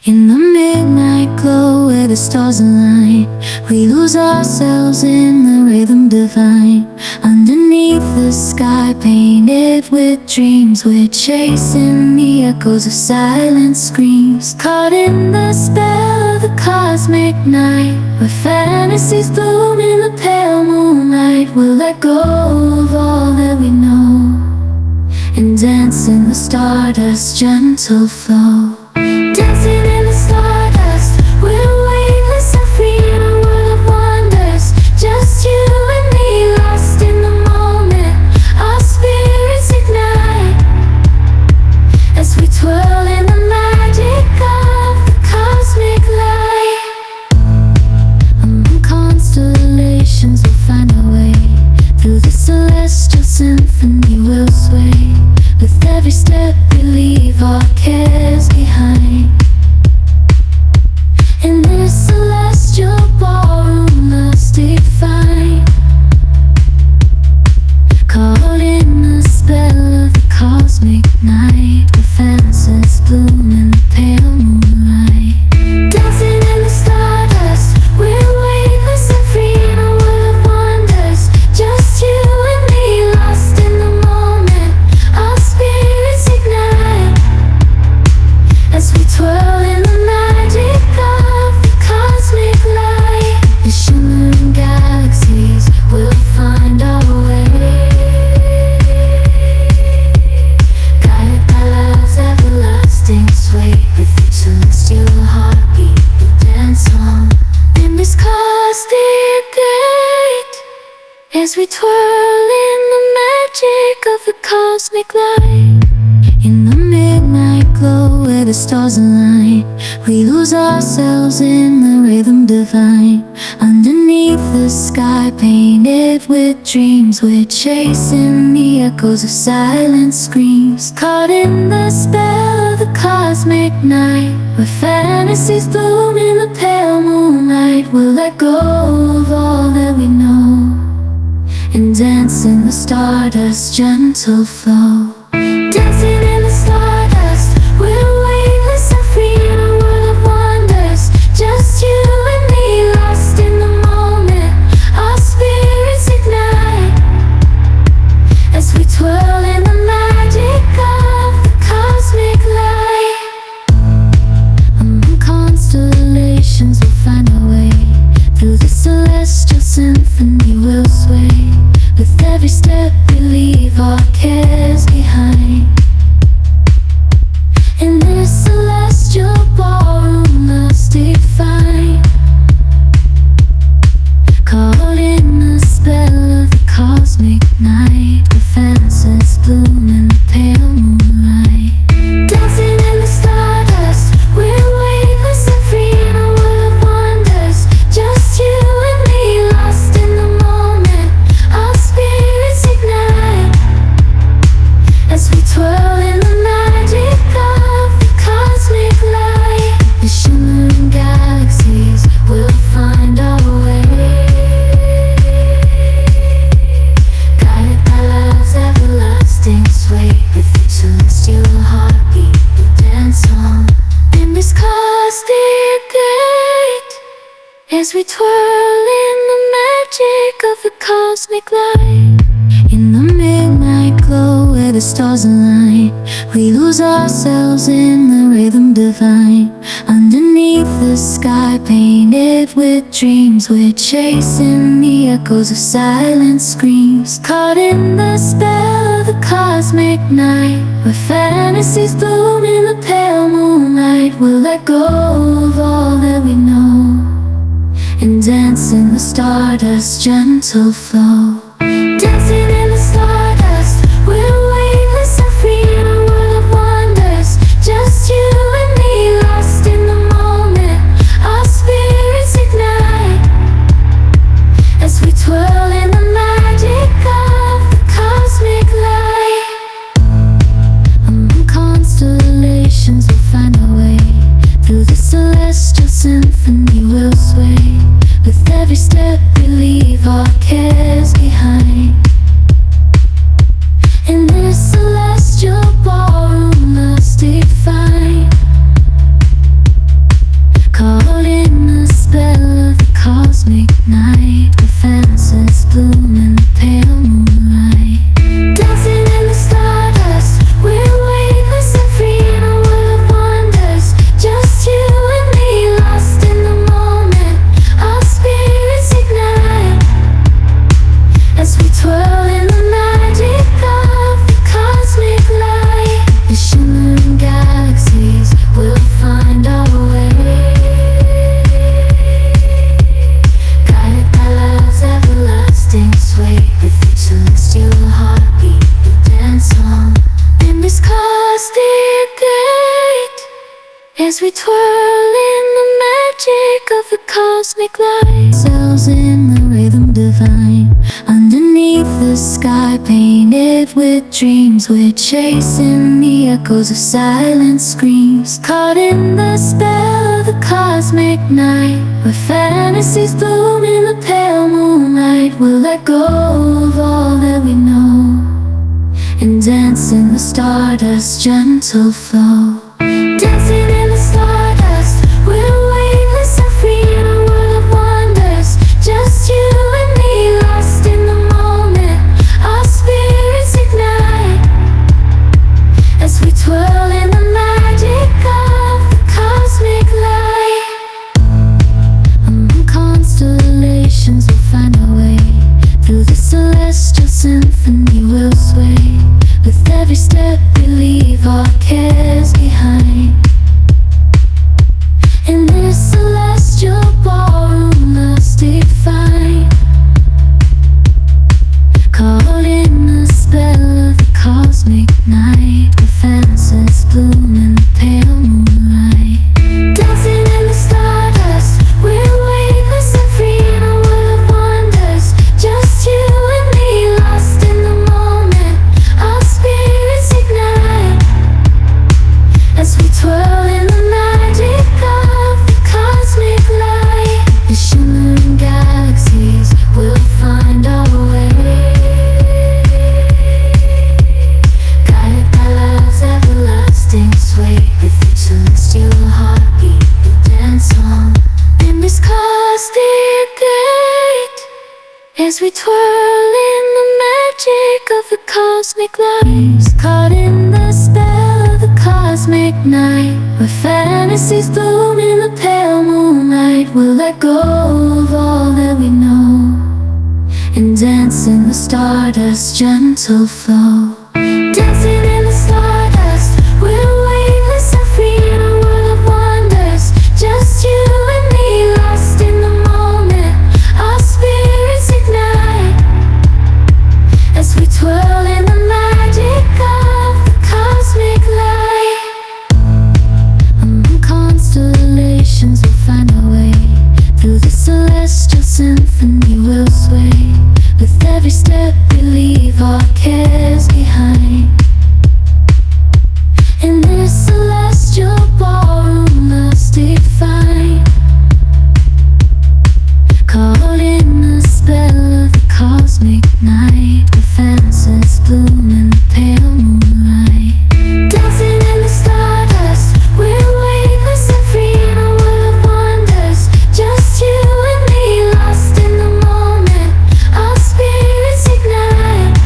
In the midnight glow where the stars align, we lose ourselves in the rhythm divine. Underneath the sky painted with dreams, we're chasing the echoes of silent screams. Caught in the spell of the cosmic night, where fantasies bloom in the pale moonlight. We'll let go of all that we know and dance in the stardust's gentle flow. Dancing in the stardust, we're weightless and free in a world of wonders. Just you and me, lost in the moment. Our spirits ignite as we twirl in the magic of the cosmic light. Among constellations we'll find our way. Through the celestial symphony we'll sway. With every step we leave our cares behind. In this celestial ballroom, love's defined. Caught in the spell of the cosmic night, where fantasies bloom in the pale moonlight. Dancing in the stardust, we're weightless and free in a world of wonders. Just you and me, lost in the moment. Our spirits ignite as we twirl in the magic of the cosmic light. The shimmering galaxies will find our way, guided by love's everlasting sway. With each celestial heartbeat we'll dance on in this cosmic gate, as we twirl in the magic of the cosmic light. In the midnight glow where the stars align, we lose ourselves in the rhythm divine. Underneath the sky painted with dreams, we're chasing the echoes of silent screams. Caught in the spell of the cosmic night, where fantasies bloom in the pale moonlight. We'll let go of all that we know and dance in the stardust's gentle flow. Dancing in the stardust, we're weightless and free in a world of wonders. Just you and me, lost in the moment. Our spirits ignite as we twirl in the magic of the cosmic light. Among constellations we'll find our way. Through the celestial symphony we'll sway. With every step we leave our cares behind. In this celestial ballroom, love's defined. Caught in the spell of the cosmic night, where fantasies bloom in the pale moonlight. Dancing in the stardust, we're weightless and free in a world of wonders. Just you and me, lost in the moment. Our spirits ignite as we twirl in the magic of the cosmic light. The shimmering galaxies will find our way, guided by love's everlasting sway. With each celestial heartbeat we'll dance on in this cosmic gate, as we twirl in the magic of the cosmic light. In the midnight glow where the stars align, we lose ourselves in the rhythm divine. Underneath the sky painted with dreams, we're chasing the echoes of silent screams. Caught in the spell of the cosmic night, where fantasies bloom in the pale moonlight. We'll let go of all that we know and dance in the stardust's gentle flow. Dancing in the stardust, we're weightless and free in a world of wonders. Just you and me, lost in the moment. Our spirits ignite as we twirl in the magic of the cosmic light. Among constellations we'll find our way. Through the celestial symphony we'll sway. With every step we leave our cares behind. In this celestial ballroom, love's defined. we twirl in the magic of the cosmic light. Cells in the rhythm divine, underneath the sky painted with dreams. We're chasing the echoes of silent screams, caught in the spell of the cosmic night, where fantasies bloom in the pale moonlight. We'll let go of all that we know and dance in the stardust's gentle flow. Dancing in the stardust, we're weightless and free in a world of wonders. Just you and me, lost in the moment. Our spirits ignite as we twirl in the magic of the cosmic light. Among constellations we'll find our way, through the celestial symphony we'll sway. With every step we leave our cares behind. In this celestial ballroom love's defined, caught in the spell of the cosmic night, where fantasies bloom in the pale moonlight. Dancing in the stardust, we're weightless and free in a world of wonders. Just you and me, lost in the moment. Our spirits ignite as we twirl in the magic of the cosmic light. The shimmering galaxies will find our way, guided by love's everlasting sway. With each celestial heartbeat we dance on in this cosmic gate, as we twirl in the magic of the cosmic light. Caught in the spell of the cosmic night, where fantasies bloom in the pale moonlight. We'll let go of all that we know and dance in the stardust's gentle flow. Dancing in the stardust, we're weightless and free in a world of wonders. Just you and me, lost in the moment. Our spirits ignite as we twirl in the magic of the cosmic light. Among constellations we'll find our way, through the celestial symphony we'll sway. With every step we leave our cares behind. In this celestial ballroom love's defined, caught in the spell of the cosmic night, where fantasies bloom in the pale moonlight. Dancing in the stardust, we're weightless and free in a world of wonders. Just you and me, lost in the moment. Our spirits ignite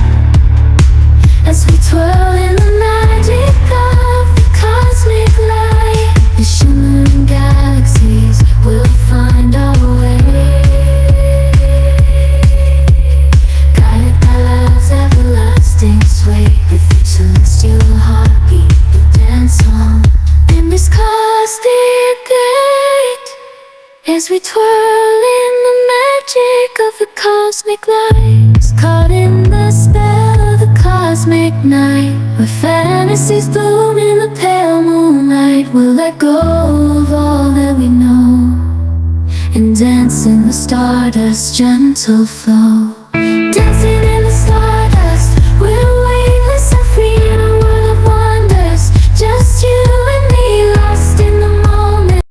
as we twirl in the magic of the cosmic light. The shimmering galaxies will find our way, guided by love's everlasting sway. With each celestial heartbeat we dance on in this cosmic gate, as we twirl in the magic of the cosmic light. Caught in the spell of the cosmic night, where fantasies bloom in the pale moonlight. We'll let go of all that we know and dance in the stardust's gentle flow.